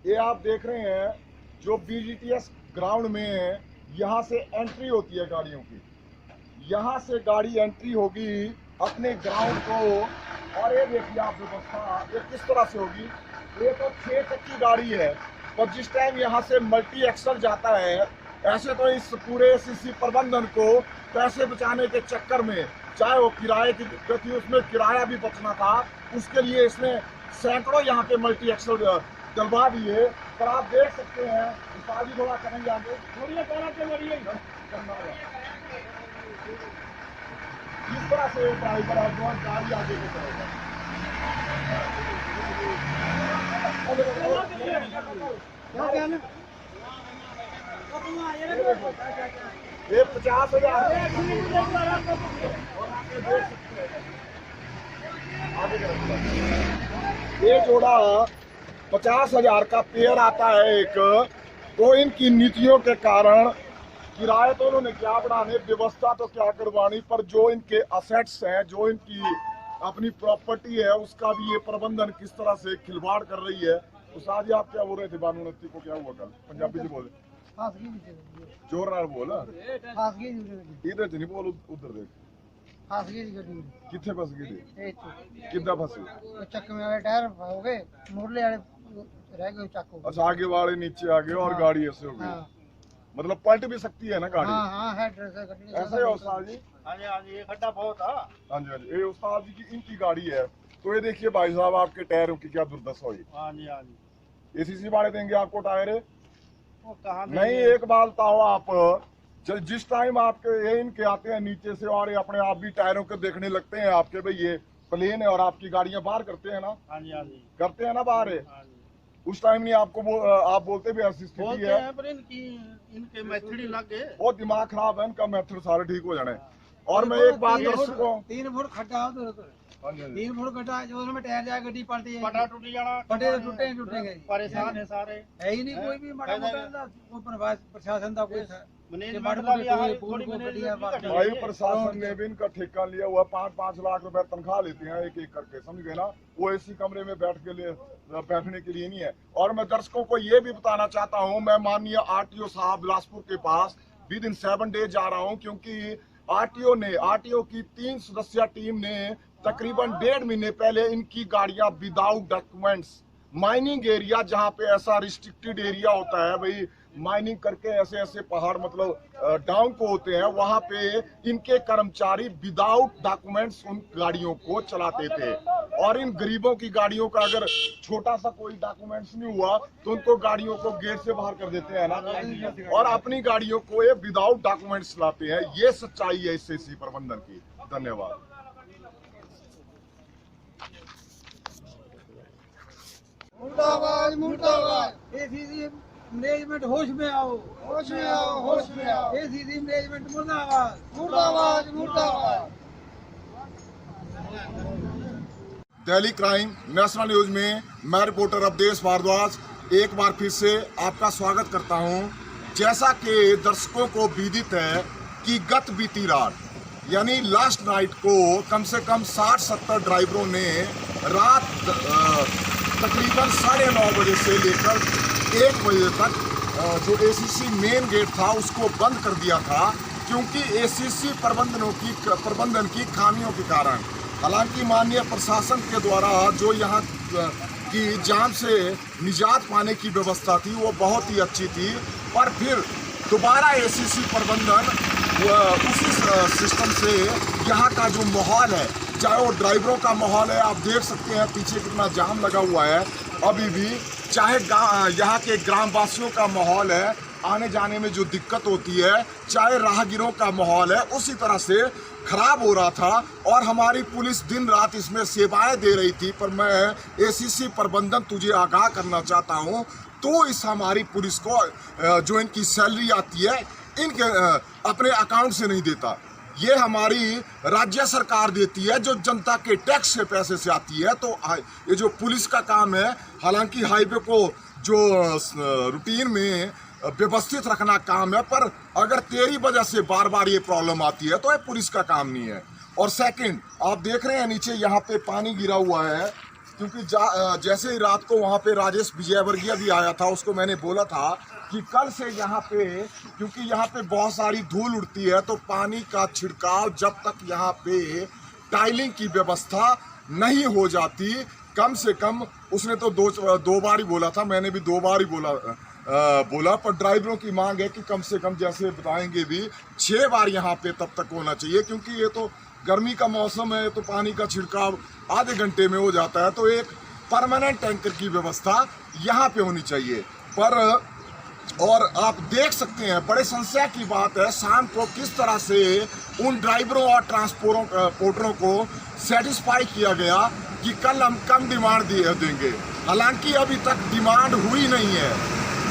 ये आप देख रहे हैं जो BGTS ग्राउंड में है, यहाँ से एंट्री होती है गाड़ियों की। यहाँ से गाड़ी एंट्री होगी अपने ग्राउंड को, और ये देखिए आप व्यवस्था ये किस तरह से होगी। ये तो 6 चक्की गाड़ी है, पर जिस टाइम यहाँ से मल्टी एक्सल जाता है, ऐसे तो इस पूरे ACC प्रबंधन को पैसे बचाने के चक्कर में, चाहे वो किराए की दिक्कत थी, उसमें किराया भी बचना था, उसके लिए इसने सैकड़ों यहाँ पे मल्टी एक्सल डलवा दिए। पर आप देख सकते हैं उस्ताद थोड़ा करेंगे आगे, इस तरह से ड्राइवर और गाड़ी आगे को चलेगा। ये 50,000 ये जोड़ा 50,000 का पेयर आता है एक। तो इनकी नीतियों के कारण किराए तो उन्होंने क्या बढ़ाने, व्यवस्था तो क्या करवानी, पर जो इनके असेट्स हैं, जो इनकी अपनी प्रॉपर्टी है, उसका भी ये प्रबंधन किस तरह से खिलवाड़ कर रही है। उस्ताद जी आप क्या बोल रहे थे, बानू नत्ती को क्या हुआ कल? पंजाबी जी बोले, जोर नाल बोल, इधर नहीं बोल, उधर देख। कितने फस गई थी? कितना फंसी? चक्के वाले टायर हो गए, मुरले वाले रह गए चक्को। अच्छा, आगे वाले नीचे आ गए और गाड़ी ऐसे हो गई। मतलब पलट भी सकती है ना गाड़ी? हाँ, है ऐसा है उस्ताद जी? हाँ जी, ये खड्डा बहुत है। हाँ जी, ये उस्ताद जी की इनकी गाड़ी है। तो ये देखिए भाई साहब, आपके टायरों की क्या दुर्दशा हुई। हाँ जी, ACC वाले देंगे आपको टायर? वो कहाँ नहीं, एक बात बताओ आप, जिस टाइम आपके ये इनके आते हैं नीचे से और ये अपने आप भी टायरों के देखने लगते हैं आपके, भाई ये प्लेन है और आपकी गाड़ियां बाहर करते हैं ना? हाँ जी, करते हैं ना बाहर। उस टाइम नहीं आपको आप बोलते भी ऐसी स्थिति है, पर इनके मेथड ही लग गए। वो दिमाग खराब है इनका, मेथड सारे ठीक हो जाने। और मैं एक बात दर्शकों, 3 फुट खड्डा उधर 3 फुट खड्डा, जो उसमें टायर जाए गड्डी पलटी पटा टूट जाना, पटे तो टूटेंगे। परेशान है सारे, है ही नहीं कोई भी माड़ा मोटा कोई प्रशासन का कोई भाई प्रशासन ने भी इनका ठेका लिया हुआ, 5-5 लाख रुपए तनख्वाह लेते हैं एक एक करके, समझ गए ना? वो AC कमरे में बैठने के लिए नहीं है। और मैं दर्शकों को ये भी बताना चाहता हूँ, मैं माननीय RTO साहब बिलासपुर के पास विद इन 7 डेज जा रहा हूँ, क्योंकि RTO की 3 सदस्यीय टीम ने तकरीबन 1.5 महीने पहले इनकी गाड़ियां विदाउट डॉक्यूमेंट्स, माइनिंग एरिया जहां पे ऐसा रिस्ट्रिक्टेड एरिया होता है, भाई माइनिंग करके ऐसे ऐसे पहाड़ मतलब डाउन को होते हैं, वहां पे इनके कर्मचारी विदाउट डॉक्यूमेंट्स उन गाड़ियों को चलाते थे। और इन गरीबों की गाड़ियों का अगर छोटा सा कोई डॉक्यूमेंट्स नहीं हुआ तो उनको गाड़ियों को गेट से बाहर कर देते हैं ना, और अपनी गाड़ियों को ये विदाउट डॉक्यूमेंट्स लाते हैं। ये सच्चाई है इस ACC प्रबंधन की। धन्यवाद। मुर्दाबाद, मुर्दाबाद। ACC मैनेजमेंट होश में आओ, होश में आओ, होश में आओ। ACC मैनेजमेंट मुर्दाबाद, मुर्दाबाद, मुर्दाबाद। दिल्ली क्राइम नेशनल न्यूज में मैं रिपोर्टर अवधेश भारद्वाज एक बार फिर से आपका स्वागत करता हूं। जैसा कि दर्शकों को विदित है कि गत बीती रात यानी लास्ट नाइट को कम से कम 60-70 ड्राइवरों ने रात तकरीबन 9:30 बजे से लेकर 1 बजे तक जो ACC मेन गेट था उसको बंद कर दिया था, क्योंकि ACC प्रबंधन की खामियों के कारण। हालांकि माननीय प्रशासन के द्वारा जो यहाँ की जाम से निजात पाने की व्यवस्था थी वो बहुत ही अच्छी थी, पर फिर दोबारा ACC प्रबंधन उसी सिस्टम से यहाँ का जो माहौल है, चाहे वो ड्राइवरों का माहौल है, आप देख सकते हैं पीछे कितना जाम लगा हुआ है अभी भी, चाहे यहाँ के ग्रामवासियों का माहौल है, आने जाने में जो दिक्कत होती है, चाहे राहगीरों का माहौल है, उसी तरह से खराब हो रहा था। और हमारी पुलिस दिन रात इसमें सेवाएं दे रही थी। पर मैं ACC प्रबंधन तुझे आगाह करना चाहता हूं, तो इस हमारी पुलिस को जो इनकी सैलरी आती है इनके अपने अकाउंट से नहीं देता, ये हमारी राज्य सरकार देती है, जो जनता के टैक्स के पैसे से आती है। तो ये जो पुलिस का काम है, हालांकि हाईवे को जो रूटीन में व्यवस्थित रखना काम है, पर अगर तेरी वजह से बार बार ये प्रॉब्लम आती है तो ये पुलिस का काम नहीं है। और सेकंड, आप देख रहे हैं नीचे यहाँ पे पानी गिरा हुआ है, क्योंकि जैसे ही रात को वहाँ पे राजेश विजयवर्गीय भी आया था, उसको मैंने बोला था कि कल से यहाँ पे, क्योंकि यहाँ पे बहुत सारी धूल उड़ती है, तो पानी का छिड़काव जब तक यहाँ पे टाइलिंग की व्यवस्था नहीं हो जाती, कम से कम, उसने तो दो बार ही बोला था, मैंने भी 2 बार ही बोला, पर ड्राइवरों की मांग है कि कम से कम, जैसे बताएंगे भी, 6 बार यहाँ पे तब तक होना चाहिए, क्योंकि ये तो गर्मी का मौसम है, तो पानी का छिड़काव आधे घंटे में हो जाता है। तो एक परमानेंट टैंकर की व्यवस्था यहाँ पे होनी चाहिए। पर और आप देख सकते हैं, बड़े संशय की बात है, शाम को किस तरह से उन ड्राइवरों और ट्रांसपोर्टरों को सेटिस्फाई किया गया कि कल हम कम डिमांड देंगे। हालांकि अभी तक डिमांड हुई नहीं है।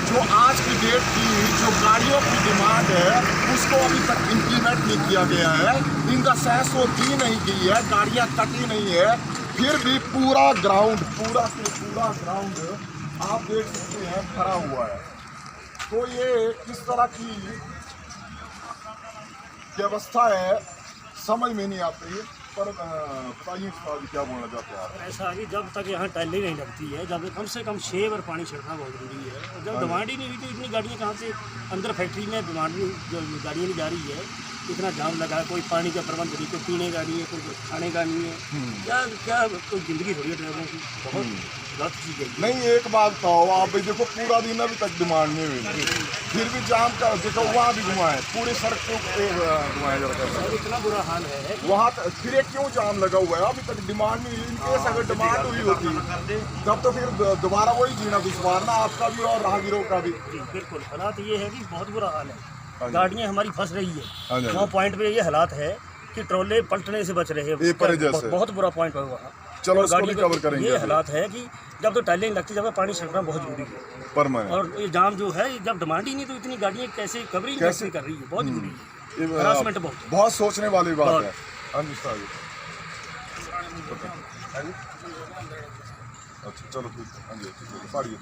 जो आज की डेट की जो गाड़ियों की डिमांड है, उसको अभी तक इम्प्लीमेंट नहीं किया गया है। इनका सेंस वो दी नहीं गई है, गाड़ियाँ कटी नहीं है, फिर भी पूरा ग्राउंड आप देख सकते हैं भरा हुआ है। तो ये किस तरह की व्यवस्था है, समझ में नहीं आती है। पर बताइए क्या बोलना चाहते हैं आप? ऐसा है कि जब तक यहाँ टाइलें नहीं लगती है, जब कम से कम 6 बार पानी छिड़कना बहुत जरूरी है। और जब डिमांड ही नहीं हुई तो इतनी गाड़ियाँ कहाँ से, अंदर फैक्ट्री में डिमांड जो गाड़ियाँ नहीं जा रही है, इतना जाम लगा है, कोई पानी का प्रबंध नहीं, कोई पीने का नहीं है, कोई खाने का नहीं है। क्या कोई ज़िंदगी थोड़ी है ड्राइवरों की, बहुत गलत चीज़ है। नहीं, एक बात बताओ आप भाई, देखो पूरा दिन अभी तक डिमांड नहीं हुई, फिर भी जाम का देखो, वहाँ भी घुमाए, पूरी सड़क को घुमाया जाता है, इतना बुरा हाल है वहाँ फिर क्यों जाम लगा हुआ है? अभी तक डिमांड नहीं हुई। इनकेस अगर डिमांड हुई होती तब तो फिर दोबारा वही जीना दुश्वार ना, आपका भी और राहगीरों का भी। जी बिल्कुल, हालात ये है कि बहुत बुरा हाल है, गाड़ियाँ हमारी फंस रही हाँ है। जी। 9 पॉइंट पे ये हालात है कि ट्रोले पलटने से बच रहे हैं, बहुत बुरा पॉइंट हुआ। चलो इसको भी कवर करेंगे। ये हालात है कि जब तो टाइलें लगती, जब पानी छिड़कना बहुत जरूरी है। परमानेंट। और ये जाम जो है, जब डिमांड ही नहीं तो इतनी गाड़ियाँ कैसे कवरिंग कैसे कर रही है, बहुत जरूरी है। ये हरासमेंट बहुत सोचने वाली बात बहुत। है। हाँ जी सर। अच्छा चलो ठीक है। हाँ जी साड़ी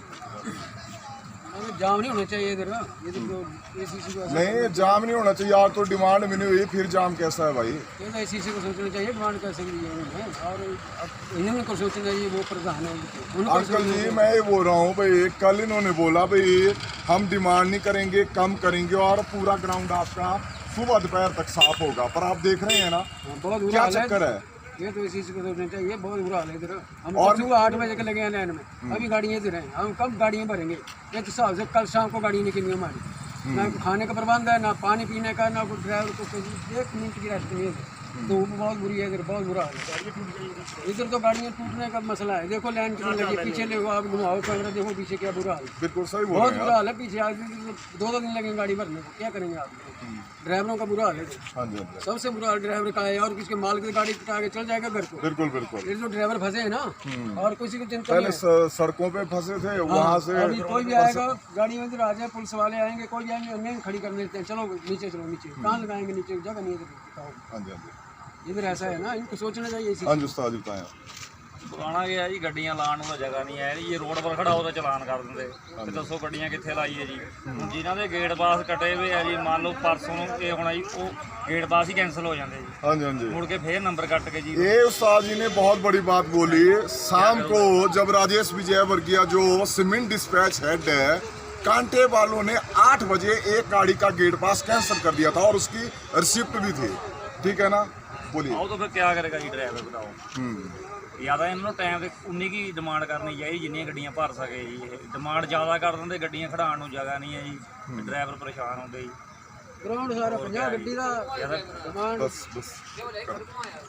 जाम नहीं होना चाहिए इधर, ये तो एसीसी को नहीं, जाम नहीं होना चाहिए यार, तो डिमांड भी नहीं हुई, फिर जाम कैसा है भाई? एसीसी को सोचना चाहिए डिमांड कैसे की है, और इन्होंने को सोचना चाहिए, वो प्रधान है उनको अंकल जी, मैं ये बोल रहा हूँ भाई, कल इन्होंने बोला भाई हम डिमांड नहीं करेंगे, कम करेंगे, और पूरा ग्राउंड आपका सुबह दोपहर तक साफ होगा। पर आप देख रहे हैं ना बहुत क्या चक्कर है। ये तो इसी को सोचना चाहिए, बहुत बुरा हाल है इधर। हम और सुबह 8 बजे के लगे हैं लाइन में, अभी गाड़ियाँ इधर हैं, हम कब गाड़ियाँ भरेंगे? एक हिसाब से कल शाम को गाड़ी निकली हमारी, ना खाने का प्रबंध है, ना पानी पीने का, ना कोई ड्राइवर को 1 मिनट की रास्ते में। तो बहुत बुरी है इधर, बहुत बुरा हाल है इधर। तो गाड़ियाँ टूटने का मसला है, देखो लाइन कितनी लगी है, पीछे देखो, आप घुमाओ कैमरा, देखो पीछे क्या बुरा हाल है। बिल्कुल सही बोल बहुत रहे हैं बुरा हाल है, पीछे आज 2 दिन लगेंगे गाड़ी भरने को, क्या करेंगे आप? ड्राइवरों का बुरा हाल है, हाँ जी हाँ जी, सबसे बुरा हाल ड्राइवर का है। और किसके मालिक की गाड़ी आगे चल जाएगा घर को। बिल्कुल बिल्कुल। ये जो ड्राइवर फंसे हैं ना, और किसी को चिंता पहले नहीं है। सड़कों पे फंसे थे, वहाँ से अभी कोई भी आएगा, गाड़ी में इधर आ जाए, पुलिस वाले आएंगे, कोई भी आएंगे, नहीं खड़ी कर देते हैं, चलो नीचे चलो, नीचे कहाँ लगाएंगे, नीचे जगह नहीं है इधर। हाँ जी हाँ जी, इधर ऐसा है ना, इनको सोचना चाहिए इसी। हाँ जी उस्ताद जी बताएं। ਪੁਰਾਣਾ ਗਿਆ ਜੀ, ਗੱਡੀਆਂ ਲਾਉਣ ਨੂੰ ਤਾਂ ਜਗ੍ਹਾ ਨਹੀਂ ਹੈ ਜੀ, ਰੋਡ ਪਰ ਖੜਾ ਹੋ ਤਾਂ ਚਲਾਨ ਕਰ ਦਿੰਦੇ, ਤੇ ਦੱਸੋ ਗੱਡੀਆਂ ਕਿੱਥੇ ਲਾਈਏ ਜੀ। ਹੁਣ ਜਿਨ੍ਹਾਂ ਦੇ ਗੇਟ ਪਾਸ ਕੱਟੇ ਹੋਏ ਆ ਜੀ, ਮੰਨ ਲਓ ਪਰਸੋਂ ਨੂੰ ਇਹ ਹੋਣਾ ਜੀ, ਉਹ ਗੇਟ ਪਾਸ ਹੀ ਕੈਂਸਲ ਹੋ ਜਾਂਦੇ ਜੀ, हाँ जी हाँ जी, ਮੁੜ ਕੇ ਫੇਰ ਨੰਬਰ ਕੱਟ ਕੇ ਜੀ। ये उस्ताद जी ने बहुत बड़ी बात बोली। शाम को जब राजेश विजयवर्गीय जो सीमेंट डिस्पैच हेड है, कांटे वालों ने 8 बजे एक गाड़ी का गेट पास कैंसिल कर दिया था, और उसकी रिसिप्ट भी थी, ठीक है ना? बोलिए। ਆਓ ਤਾਂ ਫਿਰ ਕਿਆ ਕਰੇਗਾ ਜੀ ਡਰਾਈਵਰ, बताओ। ਜਾਂ ਤਾਂ ਇਹਨਾਂ ਨੂੰ ਟਾਈਮ ਤੇ ਉਨੀ ਕੀ ਡਿਮਾਂਡ ਕਰਨੀ ਚਾਹੀਦੀ ਜਿੰਨੀਆਂ ਗੱਡੀਆਂ ਭਰ ਸਕੇ ਜੀ। ਇਹ ਡਿਮਾਂਡ ਜ਼ਿਆਦਾ ਕਰ ਦਿੰਦੇ, ਗੱਡੀਆਂ ਖੜਾਉਣ ਨੂੰ ਜਗ੍ਹਾ ਨਹੀਂ ਹੈ ਜੀ, ਡਰਾਈਵਰ ਪਰੇਸ਼ਾਨ ਹੁੰਦੇ ਜੀ। ग्राउंड सारा 50 ਗੱਡੀ ਦਾ ਜਾਂ ਤਾਂ डिमांड बस बस